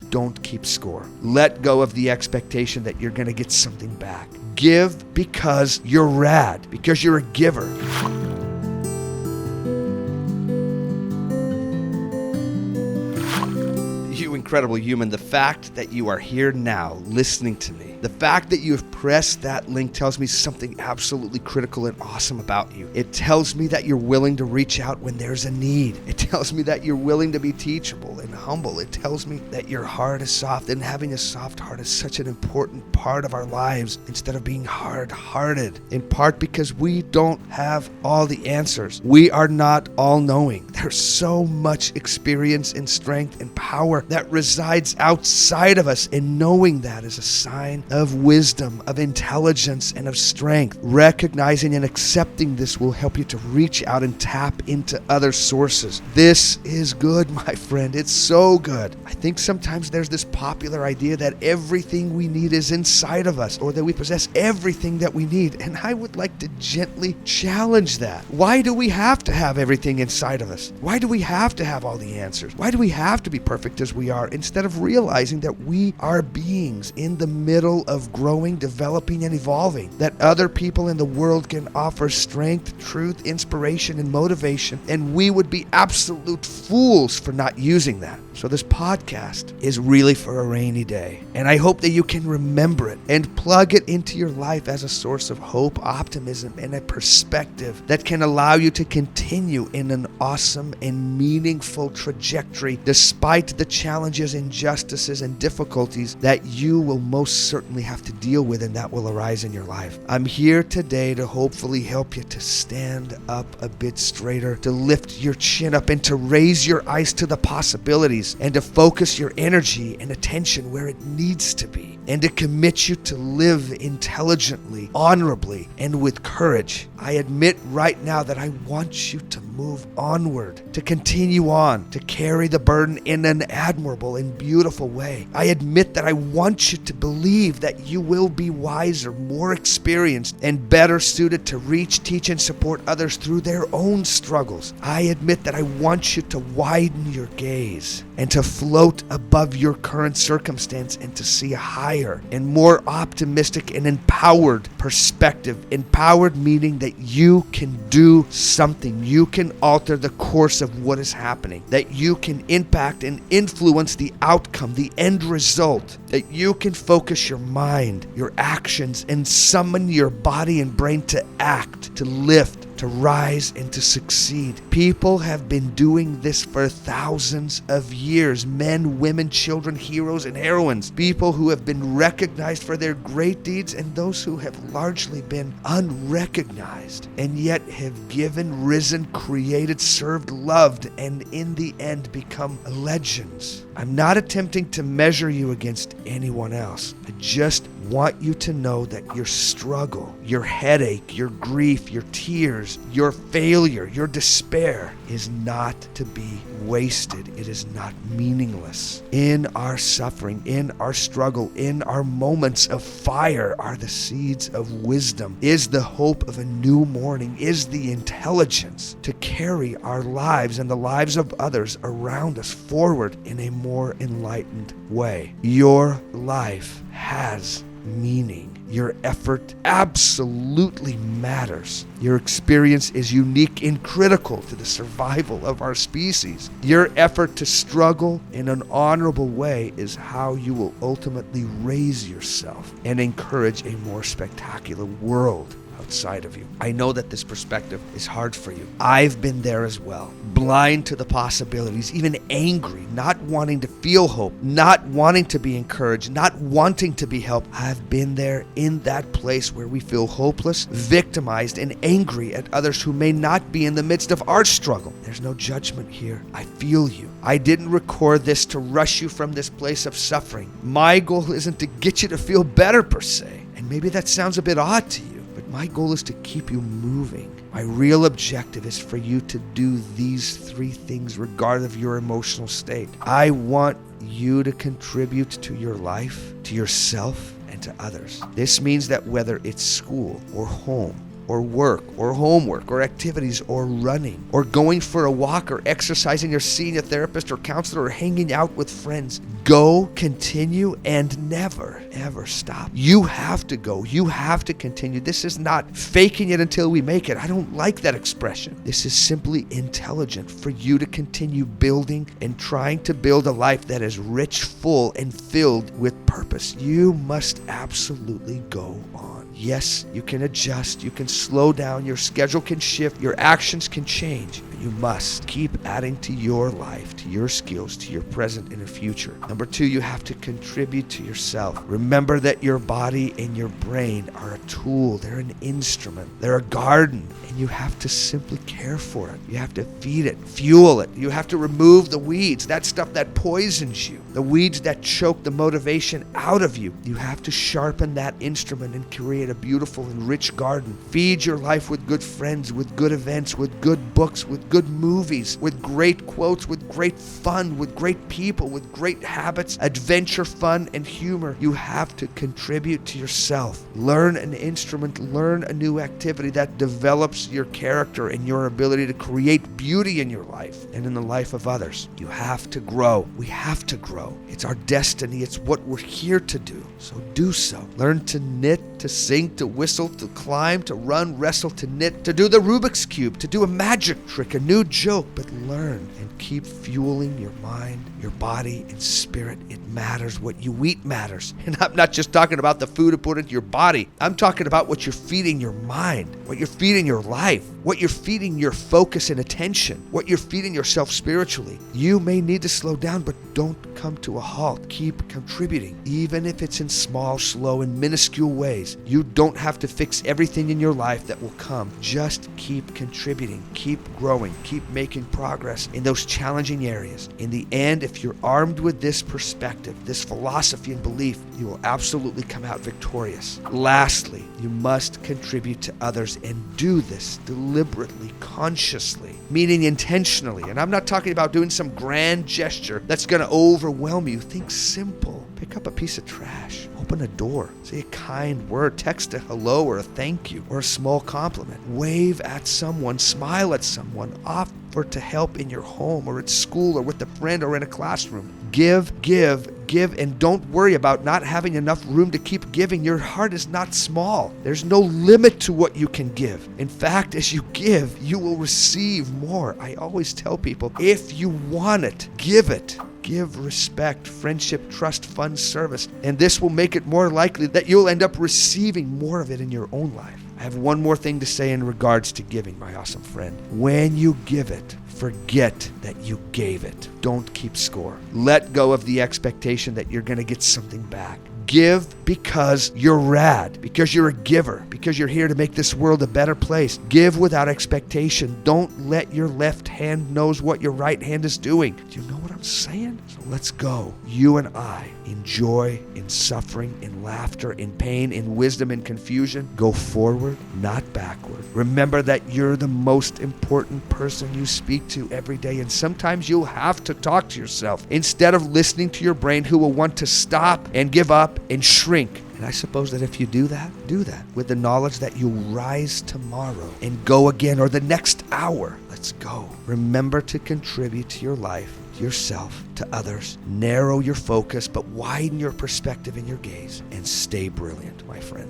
don't keep score. Let go of the expectation that you're going to get something back. Give because you're rad, because you're a giver. You incredible human, the fact that you are here now listening to me, the fact that you have pressed that link tells me something absolutely critical and awesome about you. It tells me that you're willing to reach out when there's a need. It tells me that you're willing to be teachable and humble. It tells me that your heart is soft, and having a soft heart is such an important part of our lives instead of being hard-hearted, in part because we don't have all the answers. We are not all-knowing. There's so much experience and strength and power that resides outside of us, and knowing that is a sign of wisdom, of intelligence, and of strength. Recognizing and accepting this will help you to reach out and tap into other sources. This is good, my friend. It's so good. I think sometimes there's this popular idea that everything we need is inside of us, or that we possess everything that we need, and I would like to gently challenge that. Why do we have to have everything inside of us? Why do we have to have all the answers? Why do we have to be perfect as we are, instead of realizing that we are beings in the middle of growing, developing, and evolving, that other people in the world can offer strength, truth, inspiration, and motivation, and we would be absolute fools for not using that. So this podcast is really for a rainy day, and I hope that you can remember it and plug it into your life as a source of hope, optimism, and a perspective that can allow you to continue in an awesome and meaningful trajectory despite the challenges, injustices, and difficulties that you will most certainly have to deal with and that will arise in your life. I'm here today to hopefully help you to stand up a bit straighter, to lift your chin up, and to raise your eyes to the possibilities, and to focus your energy and attention where it needs to be, and to commit you to live intelligently, honorably, and with courage. I admit right now that I want you to move onward, to continue on, to carry the burden in an admirable and beautiful way. I admit that I want you to believe that you will be wiser, more experienced, and better suited to reach, teach, and support others through their own struggles. I admit that I want you to widen your gaze and to float above your current circumstance and to see a higher and more optimistic and empowered perspective. Empowered meaning that you can do something. You can alter the course of what is happening. That you can impact and influence the outcome, the end result. That you can focus your mind, your actions, and summon your body and brain to act, to lift, to rise, and to succeed. People have been doing this for thousands of years. Men, women, children, heroes, and heroines. People who have been recognized for their great deeds, and those who have largely been unrecognized, and yet have given, risen, created, served, loved, and in the end become legends. I'm not attempting to measure you against anyone else. I just want you to know that your struggle, your headache, your grief, your tears, your failure, your despair is not to be wasted. It is not meaningless. In our suffering, in our struggle, in our moments of fire are the seeds of wisdom, is the hope of a new morning, is the intelligence to carry our lives and the lives of others around us forward in a more enlightened way. Your life has meaning. Your effort absolutely matters. Your experience is unique and critical to the survival of our species. Your effort to struggle in an honorable way is how you will ultimately raise yourself and encourage a more spectacular world outside of you. I know that this perspective is hard for you. I've been there as well. Blind to the possibilities, even angry, not wanting to feel hope, not wanting to be encouraged, not wanting to be helped. I've been there in that place where we feel hopeless, victimized, and angry at others who may not be in the midst of our struggle. There's no judgment here. I feel you. I didn't record this to rush you from this place of suffering. My goal isn't to get you to feel better per se, and maybe that sounds a bit odd to you. My goal is to keep you moving. My real objective is for you to do these 3 things regardless of your emotional state. I want you to contribute to your life, to yourself, and to others. This means that whether it's school or home or work or homework or activities or running or going for a walk or exercising or seeing a therapist or counselor or hanging out with friends. Go, continue, and never, ever stop. You have to go. You have to continue. This is not faking it until we make it. I don't like that expression. This is simply intelligent for you to continue building and trying to build a life that is rich, full, and filled with purpose. You must absolutely go on. Yes, you can adjust, you can slow down, your schedule can shift, your actions can change. But you must keep adding to your life, to your skills, to your present and your future. Number 2, you have to contribute to yourself. Remember that your body and your brain are a tool, they're an instrument, they're a garden, and you have to simply care for it. You have to feed it, fuel it. You have to remove the weeds, that stuff that poisons you, the weeds that choke the motivation out of you. You have to sharpen that instrument and create a beautiful and rich garden. Feed your life with good friends, with good events, with good books, with good movies, with great quotes, with great fun, with great people, with great habits, adventure, fun, and humor. You have to contribute to yourself. Learn an instrument, learn a new activity that develops your character and your ability to create beauty in your life and in the life of others. You have to grow. We have to grow. It's our destiny. It's what we're here to do. So do so. Learn to knit, to sing, to whistle, to climb, to run, wrestle, to knit, to do the Rubik's Cube, to do a magic trick, a new joke, but learn and keep fueling your mind, your body, and spirit. It matters. What you eat matters. And I'm not just talking about the food to put into your body. I'm talking about what you're feeding your mind, what you're feeding your life, what you're feeding your focus and attention, what you're feeding yourself spiritually. You may need to slow down, but don't come to a halt. Keep contributing, even if it's in small, slow, and minuscule ways. You don't have to fix everything in your life that will come. Just keep contributing, keep growing, keep making progress in those challenging areas. In the end, if you're armed with this perspective, this philosophy and belief, you will absolutely come out victorious. Lastly, you must contribute to others and do this deliberately, consciously, meaning intentionally. And I'm not talking about doing some grand gesture that's going to overwhelm you. Think simple. Pick up a piece of trash. Open a door. Say a kind word. Text a hello or a thank you or a small compliment. Wave at someone. Smile at someone. Offer to help in your home or at school or with a friend or in a classroom. Give, and don't worry about not having enough room to keep giving. Your heart is not small. There's no limit to what you can give. In fact, as you give, you will receive more. I always tell people, if you want it, give it. Give respect, friendship, trust, fun, service, and this will make it more likely that you'll end up receiving more of it in your own life. I have one more thing to say in regards to giving, my awesome friend. When you give it, forget that you gave it. Don't keep score. Let go of the expectation that you're going to get something back. Give because you're rad, because you're a giver, because you're here to make this world a better place. Give without expectation. Don't let your left hand knows what your right hand is doing. Do you know what I'm saying? So let's go. You and I, in joy, in suffering, in laughter, in pain, in wisdom, in confusion, go forward, not backward. Remember that you're the most important person you speak to every day, and sometimes you'll have to talk to yourself instead of listening to your brain, who will want to stop and give up and shrink. And I suppose that if you do that with the knowledge that you'll rise tomorrow and go again, or the next hour. Let's go. Remember to contribute to your life, to yourself, to others. Narrow your focus, but widen your perspective and your gaze, and stay brilliant, my friend.